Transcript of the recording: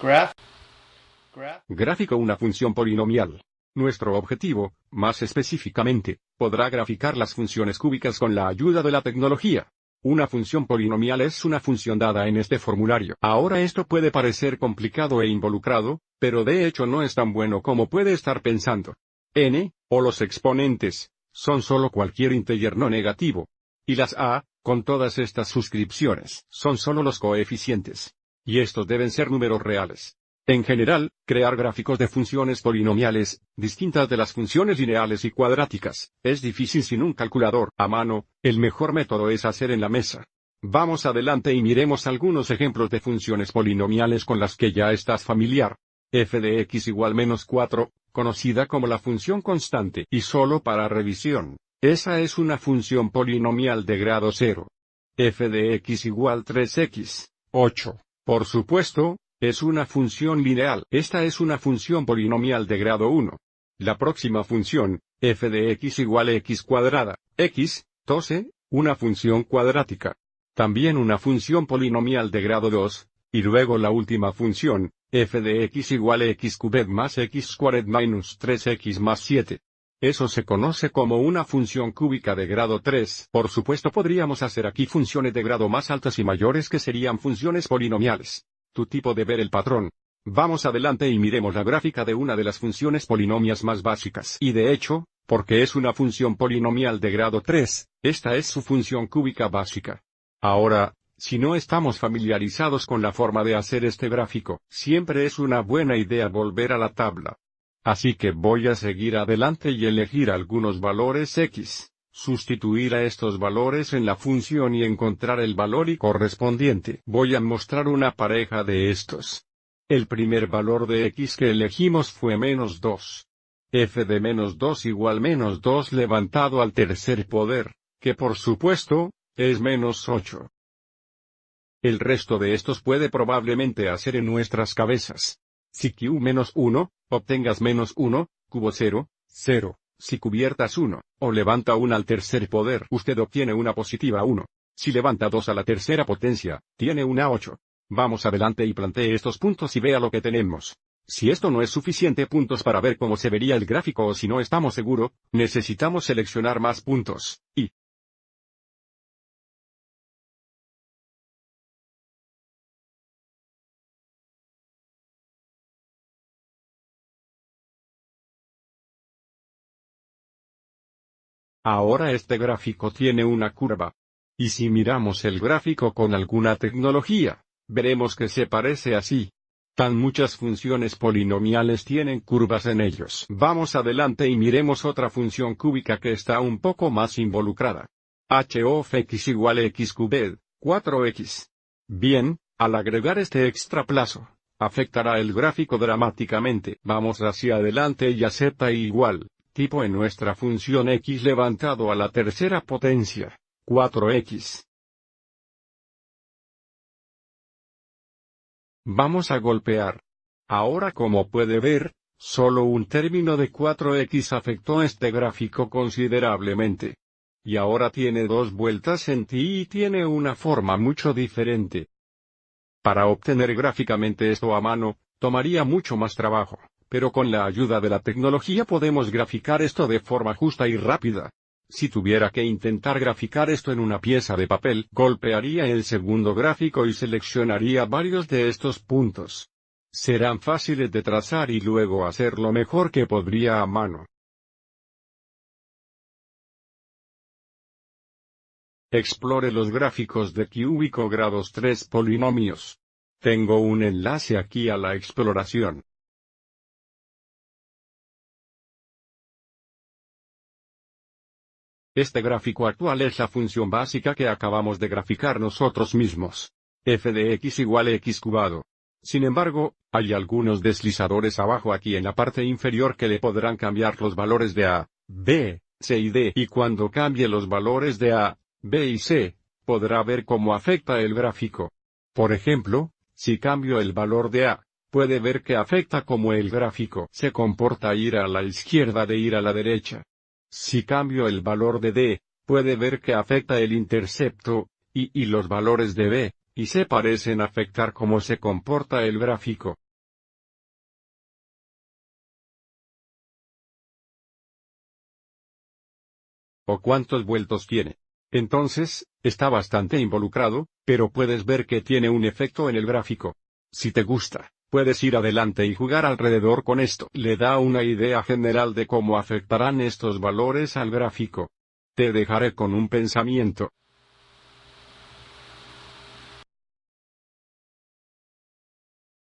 Graph. Gráfico una función polinomial. Nuestro objetivo, más específicamente, podrá graficar las funciones cúbicas con la ayuda de la tecnología. Una función polinomial es una función dada en este formulario. Ahora esto puede parecer complicado e involucrado, pero de hecho no es tan bueno como puede estar pensando. N, o los exponentes, son solo cualquier integer no negativo. Y las a, con todas estas suscripciones, son solo los coeficientes. Y estos deben ser números reales. En general, crear gráficos de funciones polinomiales, distintas de las funciones lineales y cuadráticas, es difícil sin un calculador a mano. El mejor método es hacer en la mesa. Vamos adelante y miremos algunos ejemplos de funciones polinomiales con las que ya estás familiar. F de x igual menos 4, conocida como la función constante. Y solo para revisión, esa es una función polinomial de grado 0. F de x igual 3x, 8, por supuesto, es una función lineal. Esta es una función polinomial de grado 1. La próxima función, f de x igual a x cuadrada, x, 12, una función cuadrática. También una función polinomial de grado 2, y luego la última función, f de x igual a x cubed más x squared menos 3x más 7. Eso se conoce como una función cúbica de grado 3. Por supuesto podríamos hacer aquí funciones de grado más altas y mayores que serían funciones polinomiales. Tu tipo de ver el patrón. Vamos adelante y miremos la gráfica de una de las funciones polinomias más básicas. Y de hecho, porque es una función polinomial de grado 3, esta es su función cúbica básica. Ahora, si no estamos familiarizados con la forma de hacer este gráfico, siempre es una buena idea volver a la tabla. Así que voy a seguir adelante y elegir algunos valores x. Sustituir a estos valores en la función y encontrar el valor y correspondiente. Voy a mostrar una pareja de estos. El primer valor de x que elegimos fue menos 2. F de menos 2 igual menos 2 levantado al tercer poder, que por supuesto, es menos 8. El resto de estos puede probablemente hacer en nuestras cabezas. Si q menos 1, obtengas menos 1, cubo 0, 0. Si cubiertas 1, o levanta 1 al tercer poder, usted obtiene una positiva 1. Si levanta 2 a la tercera potencia, tiene una 8. Vamos adelante y plantee estos puntos y vea lo que tenemos. Si esto no es suficiente puntos para ver cómo se vería el gráfico o si no estamos seguros, necesitamos seleccionar más puntos, y ahora este gráfico tiene una curva. Y si miramos el gráfico con alguna tecnología, veremos que se parece así. Tan muchas funciones polinomiales tienen curvas en ellos. Vamos adelante y miremos otra función cúbica que está un poco más involucrada. H of x igual a x cubed, 4x. Bien, al agregar este extra plazo, afectará el gráfico dramáticamente. Vamos hacia adelante y acepta igual. Tipo en nuestra función x levantado a la tercera potencia, 4x. Vamos a golpear. Ahora como puede ver, solo un término de 4x afectó este gráfico considerablemente. Y ahora tiene dos vueltas en ti y tiene una forma mucho diferente. Para obtener gráficamente esto a mano, tomaría mucho más trabajo. Pero con la ayuda de la tecnología podemos graficar esto de forma justa y rápida. Si tuviera que intentar graficar esto en una pieza de papel, golpearía el segundo gráfico y seleccionaría varios de estos puntos. Serán fáciles de trazar y luego hacer lo mejor que podría a mano. Explore los gráficos de cúbico grados 3 polinomios. Tengo un enlace aquí a la exploración. Este gráfico actual es la función básica que acabamos de graficar nosotros mismos. F de x igual a x cubado. Sin embargo, hay algunos deslizadores abajo aquí en la parte inferior que le podrán cambiar los valores de a, b, c y d. Y cuando cambie los valores de a, b y c, podrá ver cómo afecta el gráfico. Por ejemplo, si cambio el valor de a, puede ver que afecta cómo el gráfico se comporta ir a la izquierda de ir a la derecha. Si cambio el valor de d, puede ver que afecta el intercepto, y los valores de b y c parecen afectar cómo se comporta el gráfico. ¿O cuántos vueltos tiene? Entonces, está bastante involucrado, pero puedes ver que tiene un efecto en el gráfico. Si te gusta, puedes ir adelante y jugar alrededor con esto. Le da una idea general de cómo afectarán estos valores al gráfico. Te dejaré con un pensamiento.